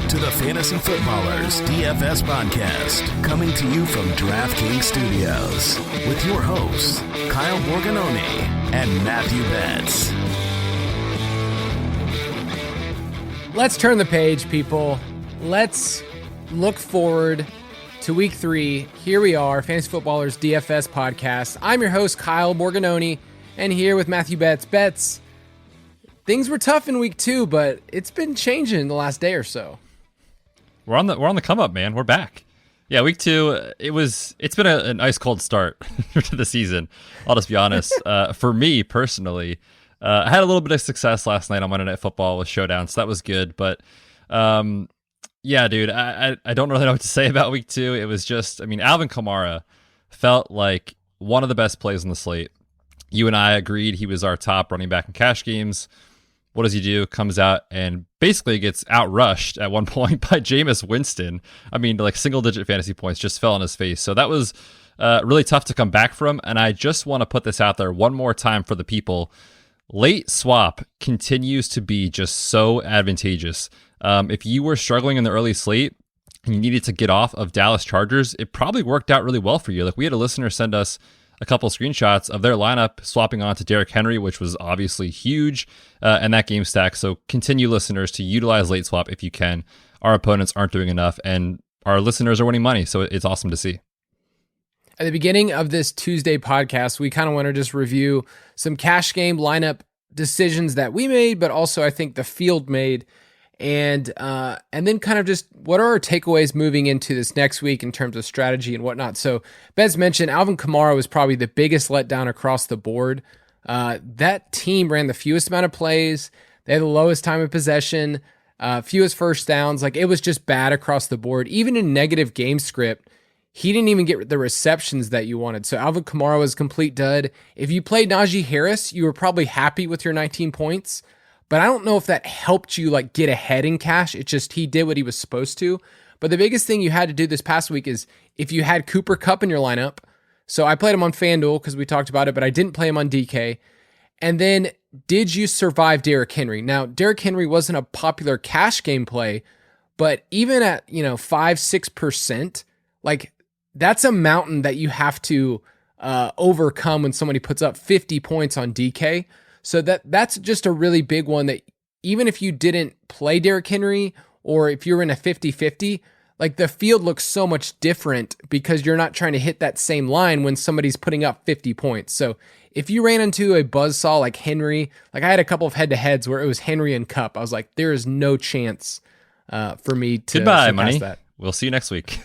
to the Fantasy Footballers DFS Podcast, coming to you from DraftKings Studios with your hosts, Kyle Borganoni and Matthew Betz. Let's turn the page, people. Let's look forward to week 3. Here we are, Fantasy Footballers DFS Podcast. I'm your host, Kyle Borganoni, and here with Matthew Betz. Betz, things were tough in week 2, but it's been changing the last day or so. We're on the come up, man. We're back. Yeah, week 2. It's been an ice cold start to the season. I'll just be honest. For me personally, I had a little bit of success last night on Monday Night Football with Showdown, so that was good. But yeah, dude, I don't really know what to say about week 2. It was just, Alvin Kamara felt like one of the best plays on the slate. You and I agreed he was our top running back in cash games. What does he do? Comes out and basically gets outrushed at one point by Jameis Winston. Like single-digit fantasy points just fell on his face. So that was really tough to come back from. And I just want to put this out there one more time for the people. Late swap continues to be just so advantageous. If you were struggling in the early slate and you needed to get off of Dallas Chargers, it probably worked out really well for you. Like, we had a listener send us a couple screenshots of their lineup swapping on to Derrick Henry, which was obviously huge, and that game stack. So continue, listeners, to utilize late swap if you can. Our opponents aren't doing enough, and our listeners are winning money, so it's awesome to see. At the beginning of this Tuesday podcast, we kind of want to just review some cash game lineup decisions that we made, but also I think the field made, and then kind of just what are our takeaways moving into this next week in terms of strategy and whatnot. So Bez mentioned Alvin Kamara was probably the biggest letdown across the board. That team ran the fewest amount of plays. They had the lowest time of possession, fewest first downs. Like, it was just bad across the board. Even in negative game script, he didn't even get the receptions that you wanted. So Alvin Kamara was a complete dud. If you played Najee Harris, you were probably happy with your 19 points. But I don't know if that helped you like get ahead in cash. It's just he did what he was supposed to. But the biggest thing you had to do this past week is if you had Cooper Kupp in your lineup. So I played him on FanDuel because we talked about it, but I didn't play him on DK. And then did you survive Derrick Henry? Now, Derrick Henry wasn't a popular cash game play, but even at 5-6%, like, that's a mountain that you have to overcome when somebody puts up 50 points on DK. So that's just a really big one that even if you didn't play Derrick Henry or if you're in a 50-50, like, the field looks so much different because you're not trying to hit that same line when somebody's putting up 50 points. So if you ran into a buzzsaw like Henry, like I had a couple of head-to-heads where it was Henry and Kupp, I was like, there is no chance for me to Goodbye, money. That. We'll see you next week.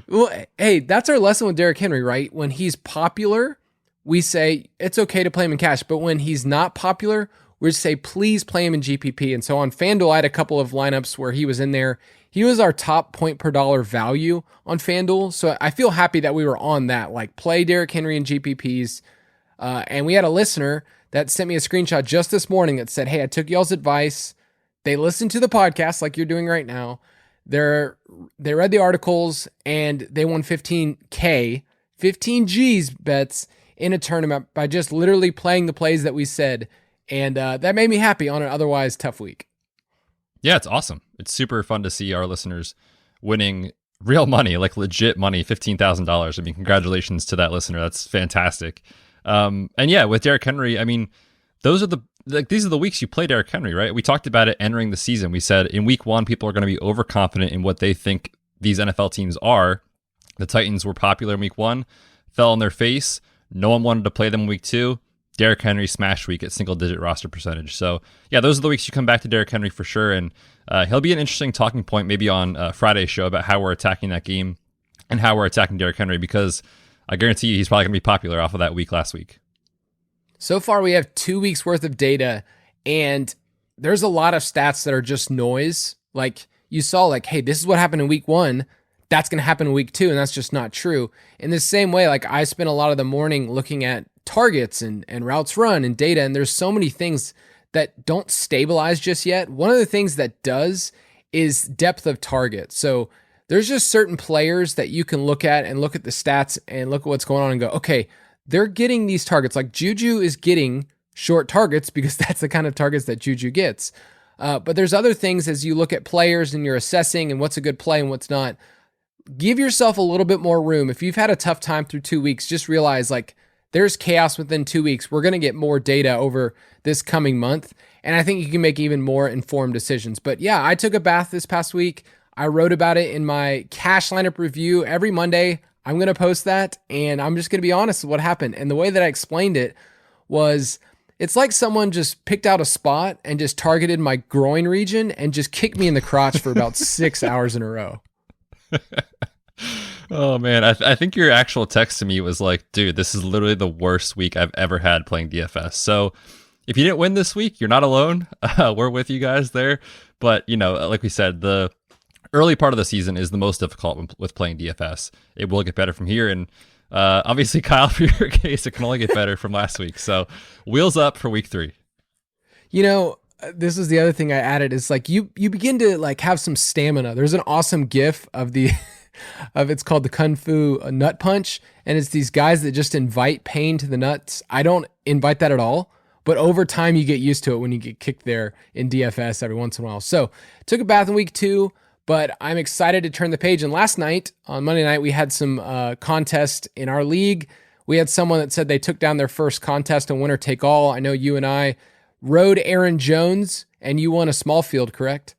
Well, hey, that's our lesson with Derrick Henry, right? When he's popular, we say it's okay to play him in cash, but when he's not popular, we say please play him in GPP. And so on FanDuel, I had a couple of lineups where he was in there. He was our top point per dollar value on FanDuel, so I feel happy that we were on that. Like, play Derrick Henry in GPPs. And we had a listener that sent me a screenshot just this morning that said, hey, I took y'all's advice. They listened to the podcast like you're doing right now. They read the articles and they won 15 G's bets in a tournament by just literally playing the plays that we said. And that made me happy on an otherwise tough week. Yeah, it's awesome. It's super fun to see our listeners winning real money, like legit money, $15,000. Congratulations to that listener. That's fantastic. And yeah, with Derrick Henry, these are the weeks you play Derrick Henry, right? We talked about it entering the season. We said in week 1, people are going to be overconfident in what they think these NFL teams are. The Titans were popular in week 1, fell on their face. No one wanted to play them in week 2. Derrick Henry smash week at single-digit roster percentage. So yeah, those are the weeks you come back to Derrick Henry for sure. And he'll be an interesting talking point maybe on Friday's show about how we're attacking that game and how we're attacking Derrick Henry, because I guarantee you he's probably going to be popular off of that week last week. So far, we have 2 weeks worth of data, and there's a lot of stats that are just noise. Like, you saw, like, hey, this is what happened in week 1. That's going to happen in week 2, and that's just not true. In the same way, like, I spent a lot of the morning looking at targets and routes run and data, and there's so many things that don't stabilize just yet. One of the things that does is depth of target. So there's just certain players that you can look at and look at the stats and look at what's going on and go, okay, they're getting these targets. Like Juju is getting short targets because that's the kind of targets that Juju gets. But there's other things as you look at players and you're assessing and what's a good play and what's not. Give yourself a little bit more room. If you've had a tough time through 2 weeks, just realize like there's chaos within 2 weeks. We're going to get more data over this coming month. And I think you can make even more informed decisions. But yeah, I took a bath this past week. I wrote about it in my cash lineup review. Every Monday, I'm going to post that. And I'm just going to be honest with what happened. And the way that I explained it was, it's like someone just picked out a spot and just targeted my groin region and just kicked me in the crotch for about 6 hours in a row. Oh man, I think your actual text to me was like, dude, this is literally the worst week I've ever had playing DFS. So if you didn't win this week, you're not alone. We're with you guys there. But, you know, like we said, the early part of the season is the most difficult with playing DFS. It will get better from here. And obviously, Kyle, for your case, it can only get better from last week. So wheels up for week 3. You know, this is the other thing I added is like you begin to like have some stamina. There's an awesome GIF of it's called the Kung Fu Nut Punch. And it's these guys that just invite pain to the nuts. I don't invite that at all. But over time, you get used to it when you get kicked there in DFS every once in a while. So took a bath in week 2, but I'm excited to turn the page. And last night, on Monday night, we had some contest in our league. We had someone that said they took down their first contest, a winner take all. I know you and I rode Aaron Jones, and you won a small field, correct?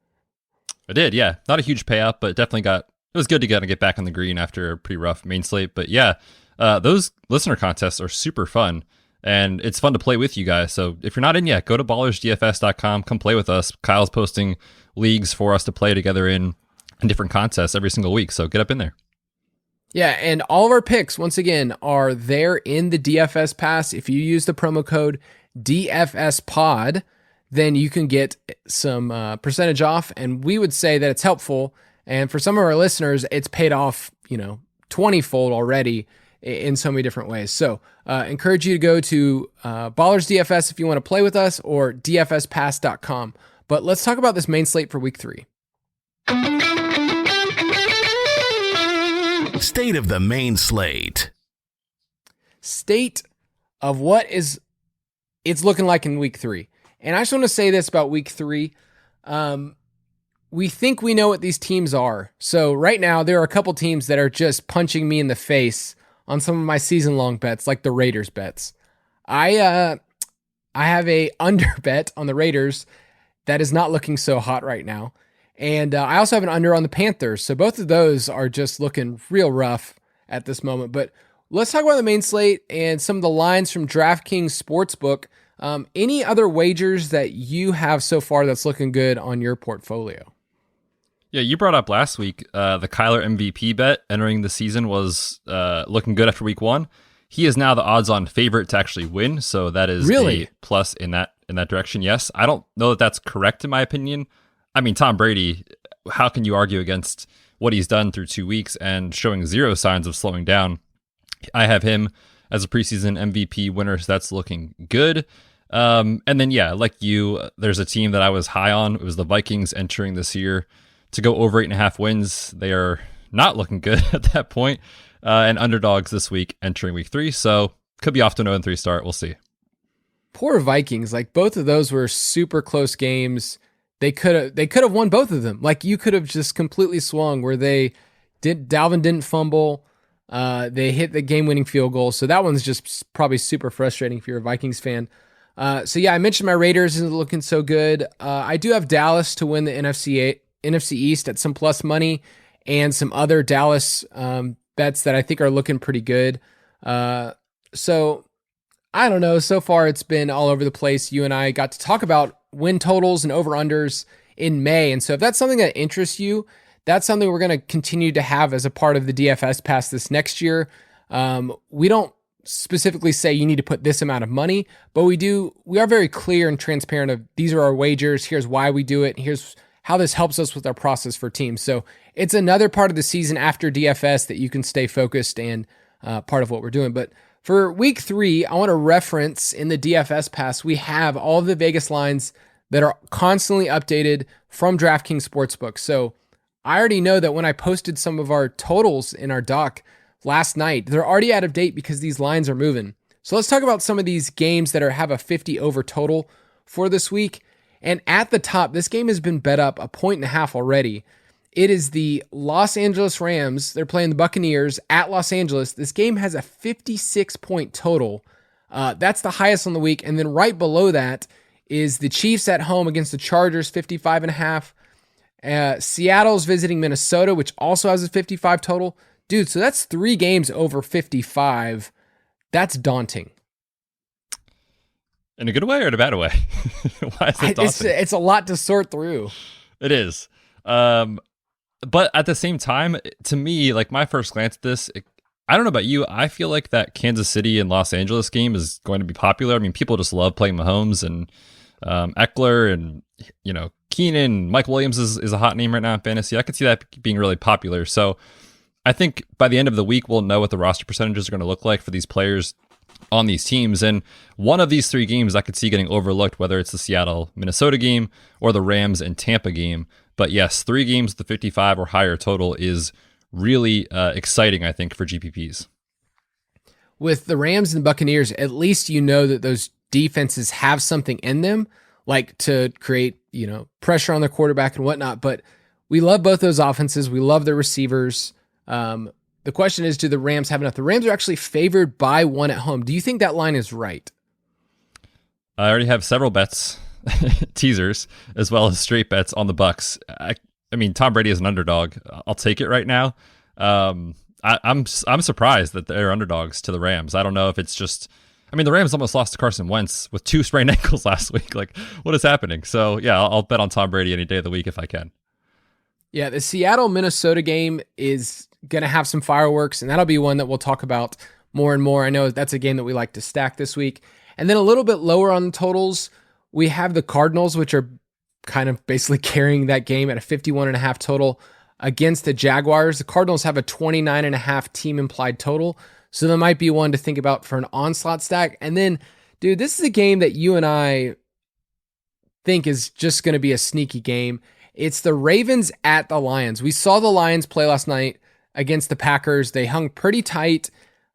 I did, yeah. Not a huge payout, but definitely it was good to get back on the green after a pretty rough main slate. But yeah, those listener contests are super fun. And it's fun to play with you guys. So if you're not in yet, go to ballersdfs.com. Come play with us. Kyle's posting leagues for us to play together in different contests every single week. So get up in there. Yeah, and all of our picks, once again, are there in the DFS Pass. If you use the promo code DFS Pod, then you can get some percentage off. And we would say that it's helpful. And for some of our listeners, it's paid off, 20-fold already in so many different ways. So encourage you to go to Ballers DFS if you want to play with us, or dfspass.com. But let's talk about this main slate for week 3. State of the main slate. State of what it's looking like in week 3. And I just want to say this about week 3. We think we know what these teams are. So right now, there are a couple teams that are just punching me in the face on some of my season-long bets, like the Raiders bets. I have a under bet on the Raiders that is not looking so hot right now. And I also have an under on the Panthers. So both of those are just looking real rough at this moment. But let's talk about the main slate and some of the lines from DraftKings Sportsbook. Any other wagers that you have so far that's looking good on your portfolio? Yeah, you brought up last week the Kyler MVP bet entering the season was looking good after week 1. He is now the odds-on favorite to actually win, so that is really a plus in that direction. Yes, I don't know that that's correct in my opinion. I mean, Tom Brady, how can you argue against what he's done through 2 weeks and showing zero signs of slowing down? I have him as a preseason MVP winner, so that's looking good. And then, yeah, like you, there's a team that I was high on. It was the Vikings entering this year to go over 8.5 wins. They are not looking good at that point. And underdogs this week entering week 3. So could be off to an 0-3 start. We'll see. Poor Vikings. Like both of those were super close games. They could have won both of them. Like you could have just completely swung where Dalvin didn't fumble. They hit the game-winning field goal. So that one's just probably super frustrating if you're a Vikings fan. So yeah, I mentioned my Raiders isn't looking so good. I do have Dallas to win the NFC East at some plus money, and some other Dallas bets that I think are looking pretty good. So I don't know. So far, it's been all over the place. You and I got to talk about win totals and over-unders in May. And so if that's something that interests you, that's something we're going to continue to have as a part of the DFS Pass this next year. We don't specifically say you need to put this amount of money, but we are very clear and transparent of these are our wagers. Here's why we do it. Here's how this helps us with our process for teams. So it's another part of the season after DFS that you can stay focused and part of what we're doing. But for week 3, I want to reference in the DFS Pass, we have all of the Vegas lines that are constantly updated from DraftKings Sportsbook. So I already know that when I posted some of our totals in our doc last night, they're already out of date because these lines are moving. So let's talk about some of these games that have a 50 over total for this week. And at the top, this game has been bet up 1.5 already. It is the Los Angeles Rams. They're playing the Buccaneers at Los Angeles. This game has a 56-point total. That's the highest on the week. And then right below that is the Chiefs at home against the Chargers, 55.5. Seattle's visiting Minnesota, which also has a 55 total. Dude, so that's 3 games over 55. That's daunting. In a good way or in a bad way? Why is it daunting? It's a lot to sort through. It is. But at the same time, to me, like my first glance at this, I don't know about you, I feel like that Kansas City and Los Angeles game is going to be popular. I mean, people just love playing Mahomes and Eckler and, Keenan. Mike Williams is a hot name right now in fantasy. I could see that being really popular. So I think by the end of the week, we'll know what the roster percentages are going to look like for these players on these teams. And one of these 3 games I could see getting overlooked, whether it's the Seattle-Minnesota game or the Rams and Tampa game. But yes, 3 games with the 55 or higher total is really exciting, I think, for GPPs. With the Rams and Buccaneers, at least you know that those defenses have something in them, like to create, pressure on their quarterback and whatnot. But we love both those offenses. We love their receivers. The question is, do the Rams have enough? The Rams are actually favored by 1 at home. Do you think that line is right? I already have several bets, teasers, as well as straight bets on the Bucs. I mean, Tom Brady is an underdog. I'll take it right now. I'm surprised that they're underdogs to the Rams. I don't know if it's just, the Rams almost lost to Carson Wentz with 2 sprained ankles last week. Like, what is happening? So yeah, I'll bet on Tom Brady any day of the week if I can. Yeah, the Seattle-Minnesota game is going to have some fireworks, and that'll be one that we'll talk about more and more. I know that's a game that we like to stack this week. And then a little bit lower on the totals, we have the Cardinals, which are kind of basically carrying that game at a 51.5 total against the Jaguars. The Cardinals have a 29.5 team implied total, so that might be one to think about for an onslaught stack. And then, dude, this is a game that you and I think is just going to be a sneaky game. It's the Ravens at the Lions. We saw the Lions play last night against the Packers. They hung pretty tight.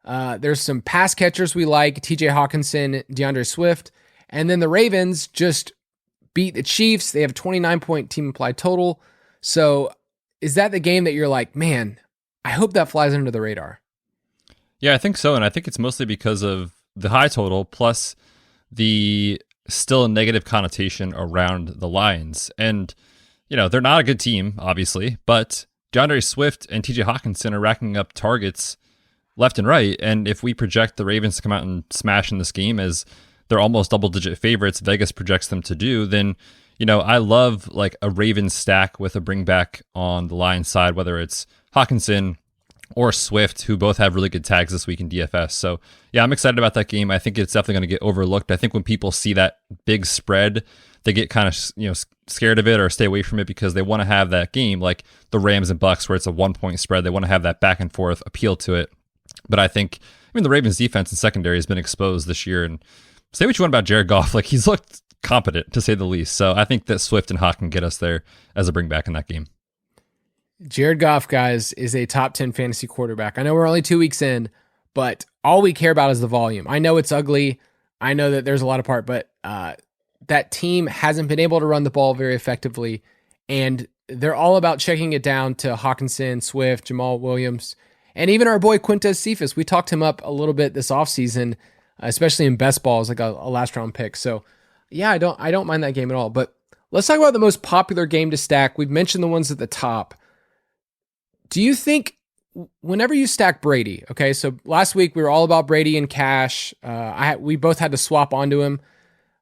There's some pass catchers we like, TJ Hawkinson, DeAndre Swift. And then the Ravens just beat the Chiefs. They have a 29-point team implied total. So is that the game that you're like, man, I hope that flies under the radar? Yeah, I think so. And I think it's mostly because of the high total plus the still negative connotation around the Lions. And they're not a good team, obviously, but DeAndre Swift and TJ Hawkinson are racking up targets left and right. And if we project the Ravens to come out and smash in this game as they're almost double-digit favorites, Vegas projects them to do, then, I love like a Ravens stack with a bring back on the Lions side, whether it's Hawkinson or Swift, who both have really good tags this week in DFS. So yeah, I'm excited about that game. I think it's definitely going to get overlooked. I think when people see that big spread, they get kind of scared of it or stay away from it because they want to have that game like the Rams and Bucks where it's a 1-point spread. They want to have that back and forth appeal to it. But I think, the Ravens defense and secondary has been exposed this year, and say what you want about Jared Goff, like he's looked competent to say the least. So I think that Swift and Hawk can get us there as a bring back in that game. Jared Goff, guys, is a top 10 fantasy quarterback. I know we're only 2 weeks in, but all we care about is the volume. I know it's ugly. I know that there's a lot of part, but that team hasn't been able to run the ball very effectively, and they're all about checking it down to Hawkinson, Swift, Jamal Williams, and even our boy Quintez Cephas. We talked him up a little bit this offseason, especially in best balls, like a last round pick. So yeah, I don't mind that game at all. But let's talk about the most popular game to stack. We've mentioned the ones at the top. Do you think whenever you stack Brady, okay, so last week we were all about Brady and cash. We both had to swap onto him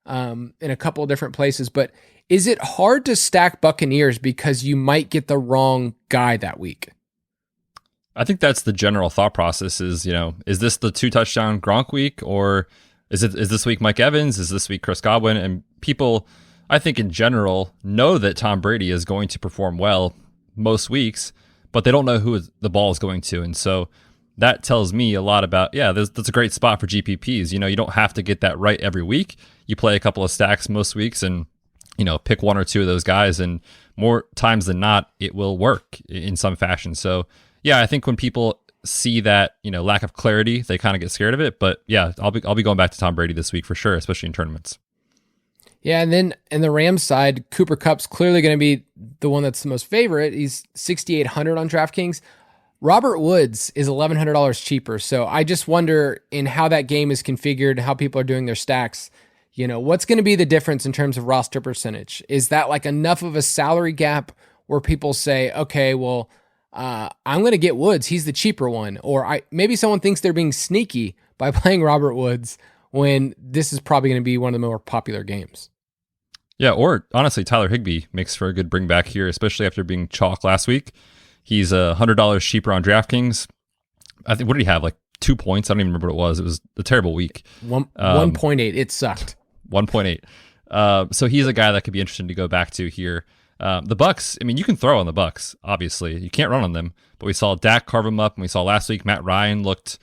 in a couple of different places, but is it hard to stack Buccaneers because you might get the wrong guy that week? I think that's the general thought process is, is this the 2-touchdown Gronk week, or is this week Mike Evans? Is this week Chris Godwin? And people, I think in general, know that Tom Brady is going to perform well most weeks, but they don't know who the ball is going to. And so that tells me a lot about, that's a great spot for GPPs. You don't have to get that right every week. You play a couple of stacks most weeks and, pick 1 or 2 of those guys, and more times than not, it will work in some fashion. So yeah, I think when people see that, lack of clarity, they kind of get scared of it. But yeah, I'll be going back to Tom Brady this week for sure, especially in tournaments. Yeah, and then in the Rams side, Cooper Kupp's clearly going to be the one that's the most favorite. He's 6,800 on DraftKings. Robert Woods is $1,100 cheaper. So I just wonder in how that game is configured, how people are doing their stacks. What's going to be the difference in terms of roster percentage? Is that like enough of a salary gap where people say, okay, well, I'm going to get Woods. He's the cheaper one. Or maybe someone thinks they're being sneaky by playing Robert Woods when this is probably going to be one of the more popular games. Yeah, or honestly, Tyler Higbee makes for a good bring back here, especially after being chalk last week. He's $100 cheaper on DraftKings. I think, what did he have? Like 2 points? I don't even remember what it was. It was a terrible week. 1.8. It sucked. 1.8. So he's a guy that could be interesting to go back to here. The Bucks, I mean, you can throw on the Bucks, obviously. You can't run on them. But we saw Dak carve them up, and we saw last week Matt Ryan looked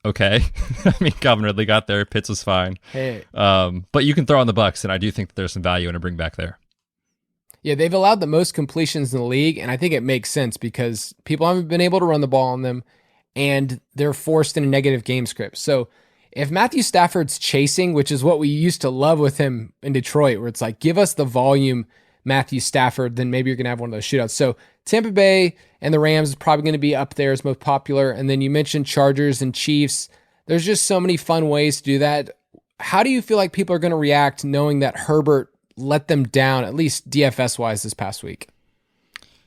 okay. I mean, Calvin Ridley got there. Pitts was fine. Hey. But you can throw on the Bucks, and I do think that there's some value in a bring back there. Yeah, they've allowed the most completions in the league, and I think it makes sense because people haven't been able to run the ball on them, and they're forced in a negative game script. So if Matthew Stafford's chasing, which is what we used to love with him in Detroit, where it's like, give us the volume, Matthew Stafford, then maybe you're going to have one of those shootouts. So Tampa Bay and the Rams is probably going to be up there as most popular. And then you mentioned Chargers and Chiefs. There's just so many fun ways to do that. How do you feel like people are going to react knowing that Herbert let them down, at least DFS-wise, this past week?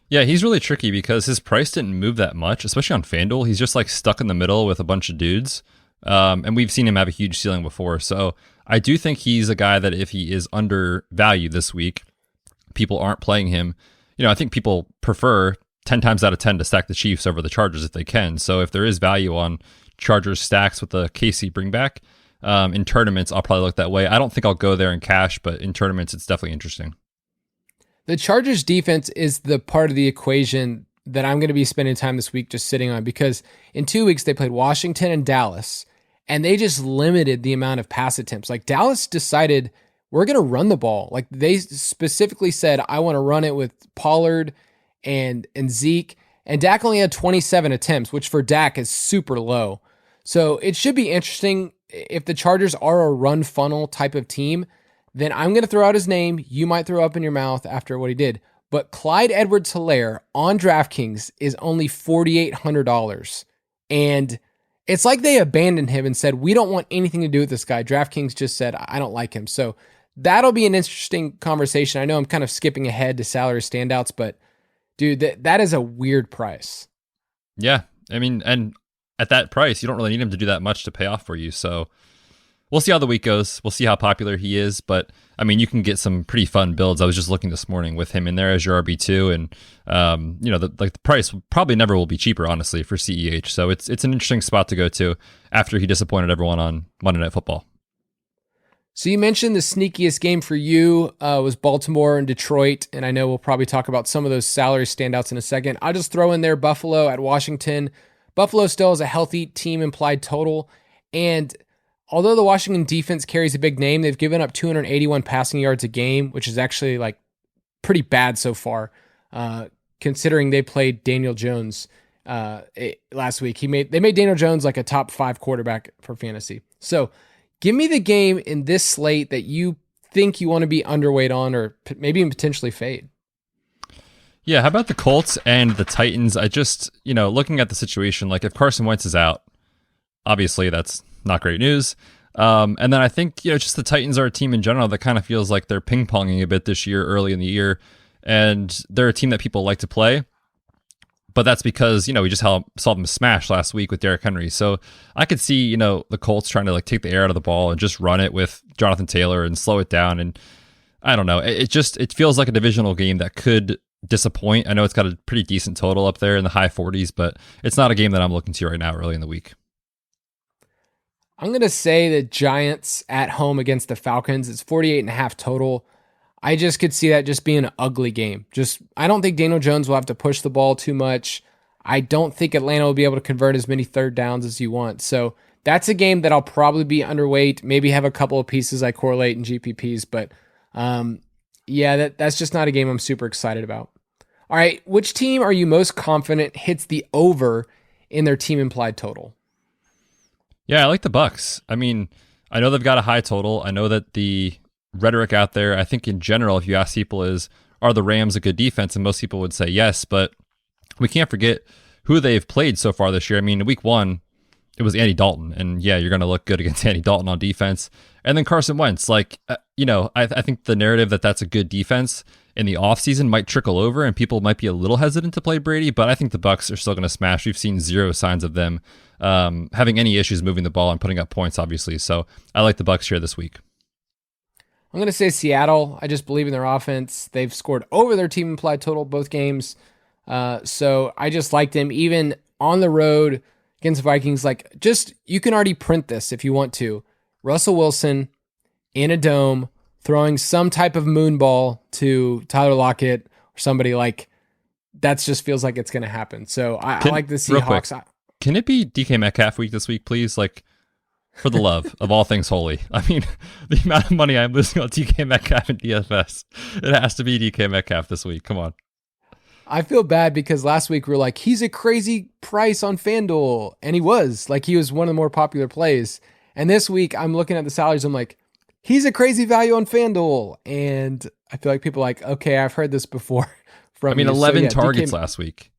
Yeah, he's really tricky because his price didn't move that much, especially on FanDuel. He's just like stuck in the middle with a bunch of dudes. And we've seen him have a huge ceiling before. So I do think he's a guy that if he is undervalued this week, people aren't playing him. I think people prefer 10 times out of 10 to stack the Chiefs over the Chargers if they can. So if there is value on Chargers stacks with the KC bringback, in tournaments, I'll probably look that way. I don't think I'll go there in cash, but in tournaments, it's definitely interesting. The Chargers defense is the part of the equation that I'm going to be spending time this week just sitting on, because in 2 weeks they played Washington and Dallas, and they just limited the amount of pass attempts. Like Dallas decided we're going to run the ball. Like they specifically said, I want to run it with Pollard and Zeke, and Dak only had 27 attempts, which for Dak is super low. So it should be interesting. If the Chargers are a run funnel type of team, then I'm going to throw out his name. You might throw up in your mouth after what he did. But Clyde Edwards-Helaire on DraftKings is only $4,800. And it's like they abandoned him and said, we don't want anything to do with this guy. DraftKings just said, I don't like him. So that'll be an interesting conversation. I know I'm kind of skipping ahead to salary standouts, but dude, that is a weird price. Yeah. I mean, and at that price, you don't really need him to do that much to pay off for you. So we'll see how the week goes. We'll see how popular he is. But I mean, you can get some pretty fun builds. I was just looking this morning with him in there as your RB2, and the price probably never will be cheaper, honestly, for CEH. So it's an interesting spot to go to after he disappointed everyone on Monday Night Football. So you mentioned the sneakiest game for you was Baltimore and Detroit, and I know we'll probably talk about some of those salary standouts in a second. I'll just throw in there Buffalo at Washington. Buffalo still has a healthy team implied total, and although the Washington defense carries a big name, they've given up 281 passing yards a game, which is actually like pretty bad so far, considering they played Daniel Jones last week. They made Daniel Jones like a top 5 quarterback for fantasy. So give me the game in this slate that you think you want to be underweight on, or maybe even potentially fade. Yeah, how about the Colts and the Titans? I just, looking at the situation, like if Carson Wentz is out, obviously that's not great news. And then I think, just the Titans are a team in general that kind of feels like they're ping-ponging a bit this year, early in the year. And they're a team that people like to play. But that's because, we just saw them smash last week with Derrick Henry. So I could see, the Colts trying to like take the air out of the ball and just run it with Jonathan Taylor and slow it down. And I don't know. It feels like a divisional game that could disappoint. I know it's got a pretty decent total up there in the high 40s, but it's not a game that I'm looking to right now early in the week. I'm going to say the Giants at home against the Falcons. It's 48.5 total. I just could see that just being an ugly game. I don't think Daniel Jones will have to push the ball too much. I don't think Atlanta will be able to convert as many third downs as you want. So that's a game that I'll probably be underweight, maybe have a couple of pieces I correlate in GPPs, but that's just not a game I'm super excited about. All right, which team are you most confident hits the over in their team implied total? Yeah, I like the Bucks. I mean, I know they've got a high total. I know that the rhetoric out there. I think in general, if you ask people are the Rams a good defense? And most people would say yes, but we can't forget who they've played so far this year. I mean, in week 1, it was Andy Dalton. And yeah, you're going to look good against Andy Dalton on defense. And then Carson Wentz, I think the narrative that that's a good defense in the offseason might trickle over and people might be a little hesitant to play Brady, but I think the Bucs are still going to smash. We've seen zero signs of them having any issues moving the ball and putting up points, obviously. So I like the Bucs here this week. I'm going to say Seattle. I just believe in their offense. They've scored over their team implied total both games. So I just like them even on the road against the Vikings. You can already print this if you want to. Russell Wilson in a dome throwing some type of moon ball to Tyler Lockett or somebody that just feels like it's going to happen. So I like the Seahawks. Can it be DK Metcalf week this week, please? For the love of all things holy. I mean, the amount of money I'm losing on DK Metcalf in DFS, it has to be DK Metcalf this week. Come on. I feel bad because last week we were like, he's a crazy price on FanDuel. And he was. He was one of the more popular plays. And this week I'm looking at the salaries. I'm like, he's a crazy value on FanDuel. And I feel like people are like, okay, I've heard this before from you. 11 targets last week.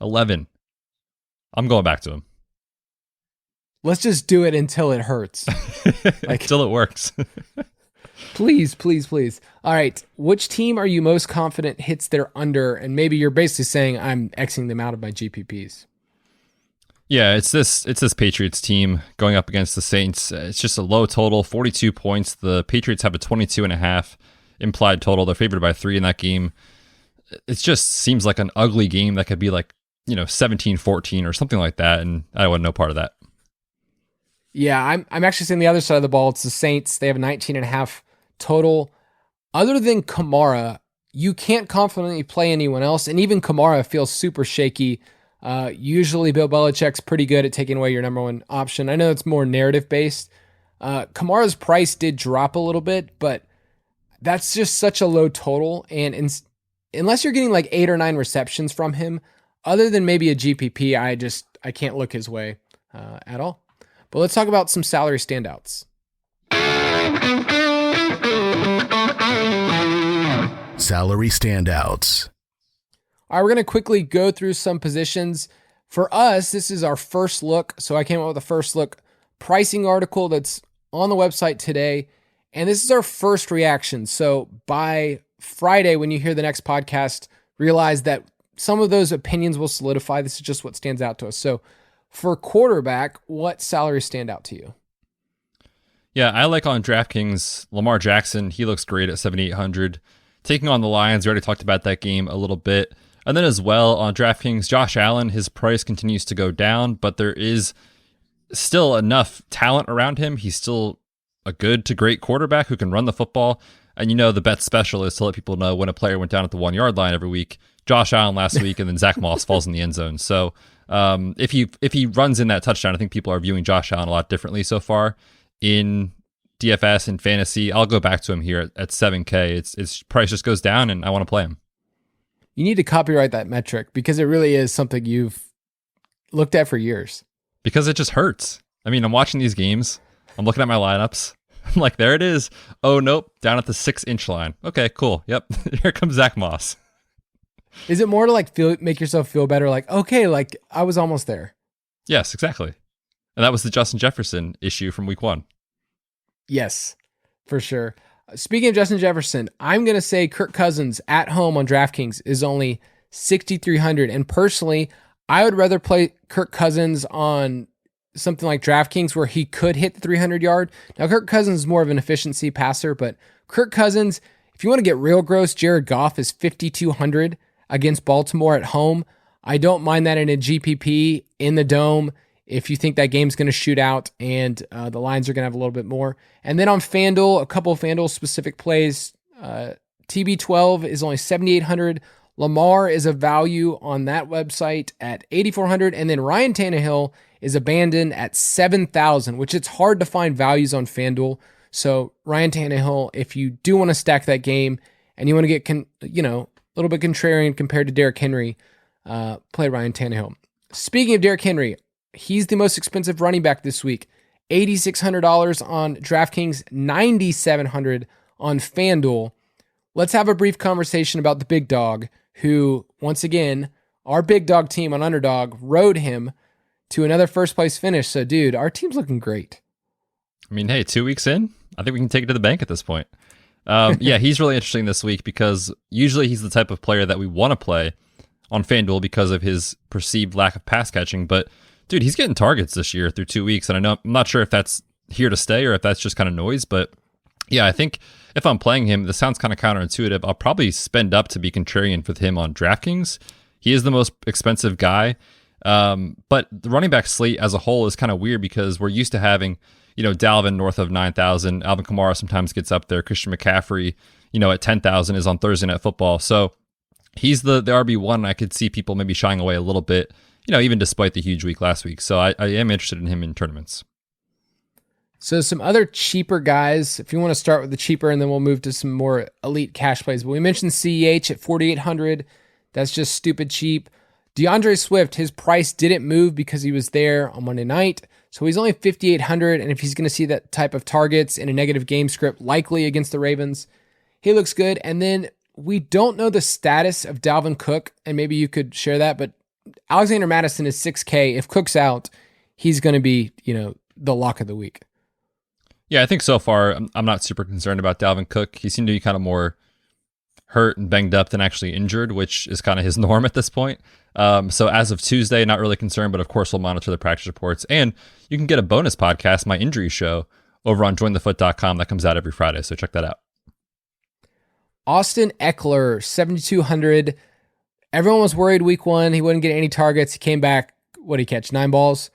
11. I'm going back to him. Let's just do it until it hurts. Until it works. Please, please, please. All right. Which team are you most confident hits their under? And maybe you're basically saying I'm Xing them out of my GPPs. Yeah, it's this Patriots team going up against the Saints. It's just a low total, 42 points. The Patriots have a 22.5 implied total. They're favored by 3 in that game. It just seems like an ugly game that could be 17-14 or something like that. And I want no part of that. Yeah, I'm actually seeing the other side of the ball. It's the Saints. They have a 19.5 total. Other than Kamara, you can't confidently play anyone else. And even Kamara feels super shaky. Usually Bill Belichick's pretty good at taking away your number one option. I know it's more narrative based. Kamara's price did drop a little bit, but that's just such a low total. And unless you're getting 8 or 9 receptions from him, other than maybe a GPP, I can't look his way at all. But let's talk about some salary standouts. Salary standouts. All right, we're going to quickly go through some positions. For us, this is our first look. So I came up with a first look pricing article that's on the website today. And this is our first reaction. So by Friday, when you hear the next podcast, realize that some of those opinions will solidify. This is just what stands out to us. So for quarterback, what salaries stand out to you? Yeah, I like on DraftKings, Lamar Jackson. He looks great at 7,800. Taking on the Lions, we already talked about that game a little bit. And then as well on DraftKings, Josh Allen, his price continues to go down, but there is still enough talent around him. He's still a good to great quarterback who can run the football. And the bet special is to let people know when a player went down at the 1-yard line every week. Josh Allen last week, and then Zach Moss falls in the end zone. So if he runs in that touchdown, I think people are viewing Josh Allen a lot differently so far in DFS and fantasy. I'll go back to him here at 7K. Its price just goes down, and I want to play him. You need to copyright that metric because it really is something you've looked at for years. Because it just hurts. I mean, I'm watching these games. I'm looking at my lineups. I'm like, there it is. Oh, nope. Down at the 6-inch line. Okay, cool. Yep. Here comes Zach Moss. Is it more to make yourself feel better? Okay, I was almost there. Yes, exactly. And that was the Justin Jefferson issue from week 1. Yes, for sure. Speaking of Justin Jefferson, I'm going to say Kirk Cousins at home on DraftKings is only 6,300. And personally, I would rather play Kirk Cousins on something like DraftKings where he could hit the 300-yard. Now, Kirk Cousins is more of an efficiency passer, but Kirk Cousins, if you want to get real gross, Jared Goff is 5,200 against Baltimore at home. I don't mind that in a GPP in the Dome if you think that game's going to shoot out and the lines are going to have a little bit more. And then on FanDuel, a couple of FanDuel specific plays. TB12 is only 7,800. Lamar is a value on that website at 8,400. And then Ryan Tannehill is abandoned at 7,000, which it's hard to find values on FanDuel. So Ryan Tannehill, if you do want to stack that game and you want to get, a little bit contrarian compared to Derrick Henry, play Ryan Tannehill. Speaking of Derrick Henry, he's the most expensive running back this week. $8,600 on DraftKings, $9,700 on FanDuel. Let's have a brief conversation about the big dog who, once again, our big dog team on Underdog rode him to another first place finish. So, dude, our team's looking great. I mean, hey, 2 weeks in, I think we can take it to the bank at this point. Yeah, he's really interesting this week because usually he's the type of player that we want to play on FanDuel because of his perceived lack of pass catching. But, dude, he's getting targets this year through 2 weeks. And I'm not sure if that's here to stay or if that's just kind of noise. But, yeah, I think if I'm playing him, this sounds kind of counterintuitive. I'll probably spend up to be contrarian with him on DraftKings. He is the most expensive guy. But the running back slate as a whole is kind of weird because we're used to having, Dalvin north of 9,000. Alvin Kamara sometimes gets up there. Christian McCaffrey, at 10,000 is on Thursday Night Football. So he's the RB1. I could see people maybe shying away a little bit, even despite the huge week last week. So I am interested in him in tournaments. So some other cheaper guys, if you want to start with the cheaper, and then we'll move to some more elite cash plays. But we mentioned CEH at 4,800. That's just stupid cheap. DeAndre Swift, his price didn't move because he was there on Monday night. So he's only 5,800. And if he's going to see that type of targets in a negative game script, likely against the Ravens, he looks good. And then we don't know the status of Dalvin Cook, and maybe you could share that, but Alexander Mattison is 6K. If Cook's out, he's going to be, the lock of the week. Yeah, I think so far I'm not super concerned about Dalvin Cook. He seemed to be kind of more hurt and banged up than actually injured, which is kind of his norm at this point. So as of Tuesday, not really concerned, but of course we'll monitor the practice reports. And you can get a bonus podcast, my injury show, over on jointhefoot.com that comes out every Friday. So check that out. Austin Eckler, 7,200. Everyone was worried week one. He wouldn't get any targets. He came back. What did he catch? 9 balls?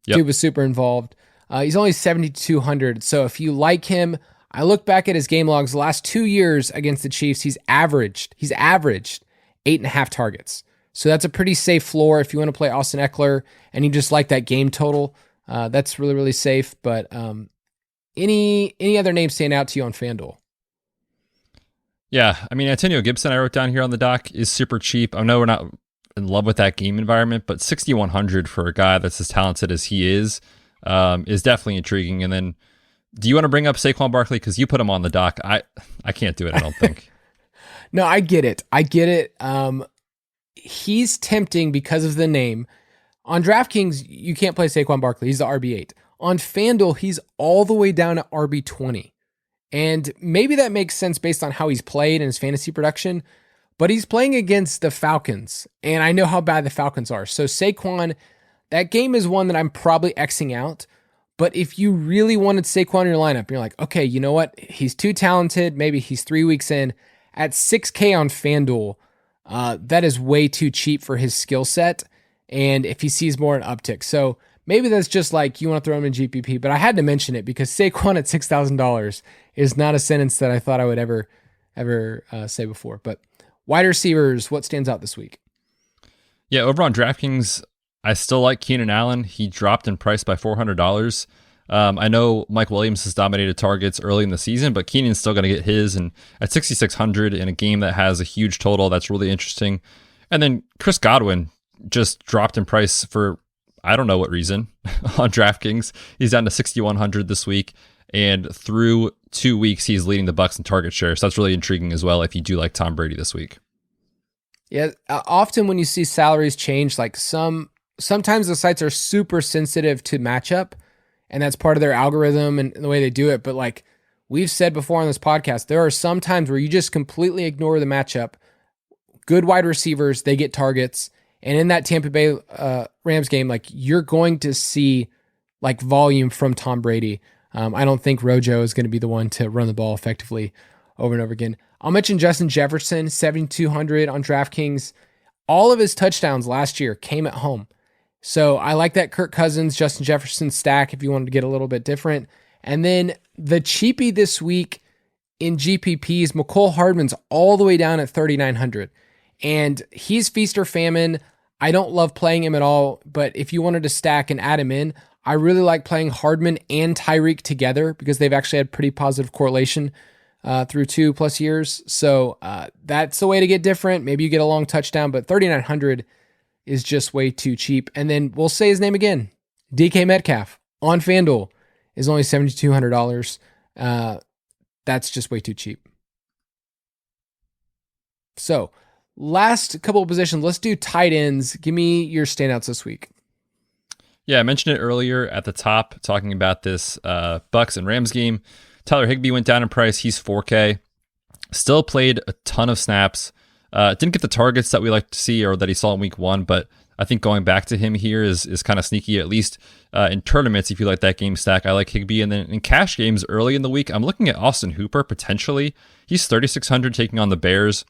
Dude was super involved. He's only 7,200. So if you like him, I look back at his game logs the last 2 years against the Chiefs. He's averaged 8.5 targets. So that's a pretty safe floor if you want to play Austin Eckler and you just like that game total. That's really, really safe. But any other names stand out to you on FanDuel? Yeah, I mean, Antonio Gibson, I wrote down here on the dock, is super cheap. I know we're not in love with that game environment, but 6,100 for a guy that's as talented as he is definitely intriguing. And then, do you want to bring up Saquon Barkley? Because you put him on the dock. I can't do it, I don't think. No, I get it. He's tempting because of the name. On DraftKings, you can't play Saquon Barkley. He's the RB8. On FanDuel, he's all the way down to RB20. And maybe that makes sense based on how he's played and his fantasy production, but he's playing against the Falcons, and I know how bad the Falcons are. So Saquon, that game is one that I'm probably Xing out. But if you really wanted Saquon in your lineup, you're like, okay, you know what? He's too talented. Maybe he's 3 weeks in. At 6K on FanDuel, that is way too cheap for his skill set. And if he sees more an uptick. So maybe that's just like you want to throw him in GPP, but I had to mention it because Saquon at $6,000 is not a sentence that I thought I would ever say before. But wide receivers, what stands out this week? Yeah, over on DraftKings, I still like Keenan Allen. He dropped in price by $400. I know Mike Williams has dominated targets early in the season, but Keenan's still going to get his. And at 6,600 in a game that has a huge total, that's really interesting. And then Chris Godwin just dropped in price for I don't know what reason on DraftKings. He's down to 6,100 this week. And through 2 weeks, he's leading the Bucs in target share. So that's really intriguing as well if you do like Tom Brady this week. Yeah, often when you see salaries change, like sometimes the sites are super sensitive to matchup, and that's part of their algorithm and the way they do it. But like we've said before on this podcast, there are some times where you just completely ignore the matchup. Good wide receivers, they get targets. And in that Tampa Bay Rams game, like you're going to see like volume from Tom Brady. I don't think Rojo is going to be the one to run the ball effectively over and over again. I'll mention Justin Jefferson, 7,200 on DraftKings. All of his touchdowns last year came at home. So I like that Kirk Cousins, Justin Jefferson stack if you wanted to get a little bit different. And then the cheapie this week in GPPs, McCole Hardman's all the way down at 3,900. And he's feast or famine. I don't love playing him at all, but if you wanted to stack and add him in, I really like playing Hardman and Tyreek together because they've actually had pretty positive correlation through 2+ years. So that's the way to get different. Maybe you get a long touchdown, but 3,900 is just way too cheap. And then we'll say his name again. DK Metcalf on FanDuel is only $7,200. that's just way too cheap. So last couple of positions, let's do tight ends. Give me your standouts this week. Yeah, I mentioned it earlier at the top, talking about this Bucks and Rams game. Tyler Higbee went down in price. He's 4K. Still played a ton of snaps. Didn't get the targets that we like to see or that he saw in week 1, but I think going back to him here is kind of sneaky, at least in tournaments, if you like that game stack. I like Higbee. And then in cash games early in the week, I'm looking at Austin Hooper potentially. He's 3,600 taking on the Bears.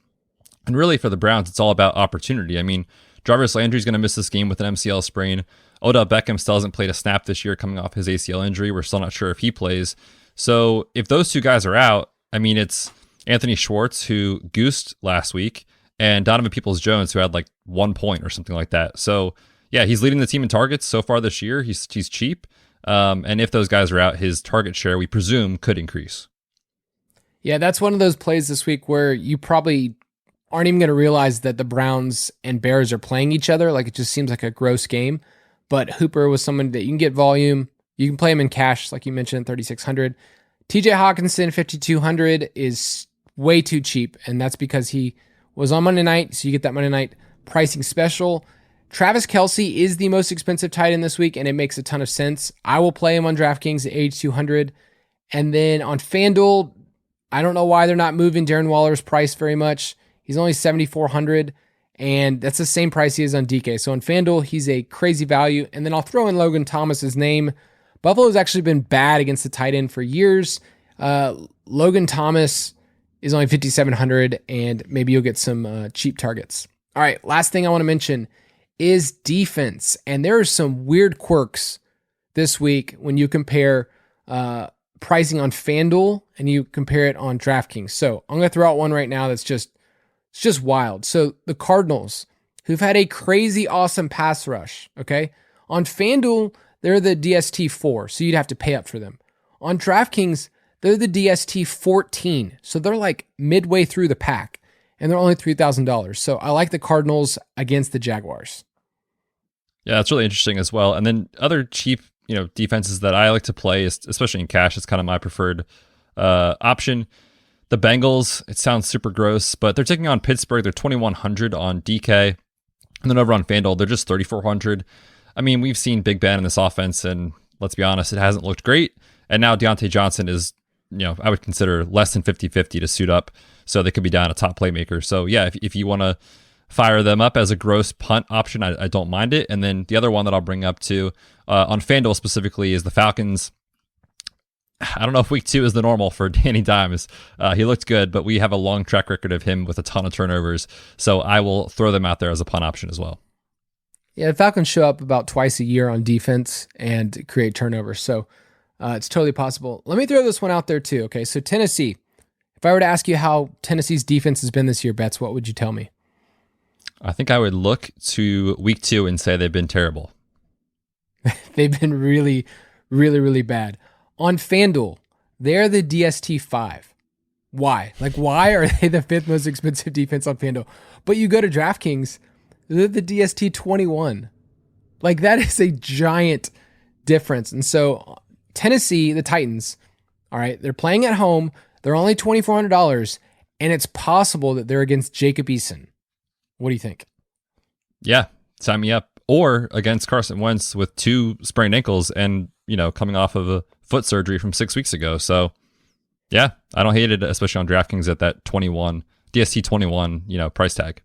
And really for the Browns, it's all about opportunity. I mean, Jarvis Landry's going to miss this game with an MCL sprain. Odell Beckham still hasn't played a snap this year coming off his ACL injury. We're still not sure if he plays. So if those two guys are out, I mean, it's Anthony Schwartz, who goosed last week, and Donovan Peoples-Jones, who had like 1 point or something like that. So yeah, he's leading the team in targets so far this year. He's cheap. And if those guys are out, his target share, we presume, could increase. Yeah, that's one of those plays this week where you probably aren't even going to realize that the Browns and Bears are playing each other. Like, it just seems like a gross game. But Hooper was someone that you can get volume. You can play him in cash, like you mentioned, 3,600. TJ Hawkinson, 5,200 is way too cheap. And that's because he was on Monday night. So you get that Monday night pricing special. Travis Kelce is the most expensive tight end this week, and it makes a ton of sense. I will play him on DraftKings at age 200. And then on FanDuel, I don't know why they're not moving Darren Waller's price very much. He's only 7,400, and that's the same price he is on DK. So on FanDuel, he's a crazy value. And then I'll throw in Logan Thomas's name. Buffalo's actually been bad against the tight end for years. Logan Thomas is only 5,700, and maybe you'll get some cheap targets. All right, last thing I want to mention is defense. And there are some weird quirks this week when you compare pricing on FanDuel and you compare it on DraftKings. So I'm going to throw out one right now that's just wild. So the Cardinals, who've had a crazy awesome pass rush, okay? On FanDuel, they're the DST4, so you'd have to pay up for them. On DraftKings, they're the DST14, so they're like midway through the pack, and they're only $3,000. So I like the Cardinals against the Jaguars. Yeah, that's really interesting as well. And then other cheap, defenses that I like to play, especially in cash, it's kind of my preferred option. The Bengals, it sounds super gross, but they're taking on Pittsburgh. They're 2,100 on DK. And then over on FanDuel, they're just 3,400. I mean, we've seen Big Ben in this offense, and let's be honest, it hasn't looked great. And now Deontay Johnson is, I would consider less than 50-50 to suit up. So they could be down a top playmaker. So yeah, if you want to fire them up as a gross punt option, I don't mind it. And then the other one that I'll bring up too, on FanDuel specifically, is the Falcons. I don't know if week 2 is the normal for Danny Dimes. He looked good, but we have a long track record of him with a ton of turnovers. So I will throw them out there as a punt option as well. Yeah, the Falcons show up about twice a year on defense and create turnovers. So it's totally possible. Let me throw this one out there too. Okay, so Tennessee. If I were to ask you how Tennessee's defense has been this year, Betz, what would you tell me? I think I would look to week 2 and say they've been terrible. They've been really, really, really bad. On FanDuel, they're the DST5. Why? Like, why are they the 5th most expensive defense on FanDuel? But you go to DraftKings, they're the DST21. Like, that is a giant difference. And so Tennessee, the Titans, all right, they're playing at home. They're only $2,400, and it's possible that they're against Jacob Eason. What do you think? Yeah, sign me up. Or against Carson Wentz with 2 sprained ankles and, coming off of a foot surgery from 6 weeks ago. So yeah, I don't hate it, especially on DraftKings at that DST 21, price tag.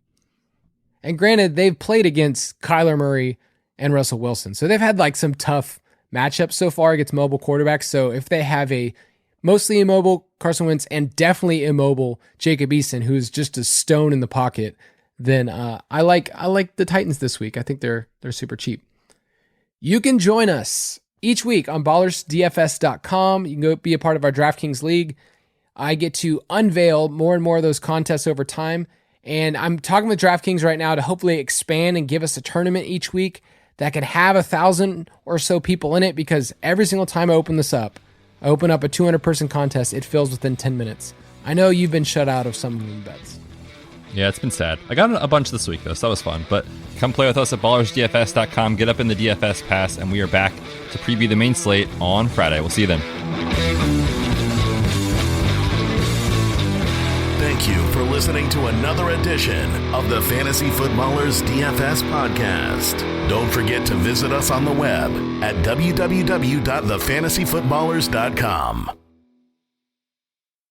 And granted, they've played against Kyler Murray and Russell Wilson. So they've had like some tough matchups so far against mobile quarterbacks. So if they have a mostly immobile Carson Wentz and definitely immobile Jacob Eason, who's just a stone in the pocket, then I like the Titans this week. I think they're super cheap. You can join us each week on ballersdfs.com. You can go be a part of our DraftKings League. I get to unveil more and more of those contests over time. And I'm talking with DraftKings right now to hopefully expand and give us a tournament each week that can have 1,000 or so people in it, because every single time I open this up, I open up a 200-person contest, it fills within 10 minutes. I know you've been shut out of some of them bets. Yeah, it's been sad. I got a bunch this week, though, so that was fun. But come play with us at ballersdfs.com. Get up in the DFS pass, and we are back to preview the main slate on Friday. We'll see you then. Thank you for listening to another edition of the Fantasy Footballers DFS Podcast. Don't forget to visit us on the web at www.thefantasyfootballers.com.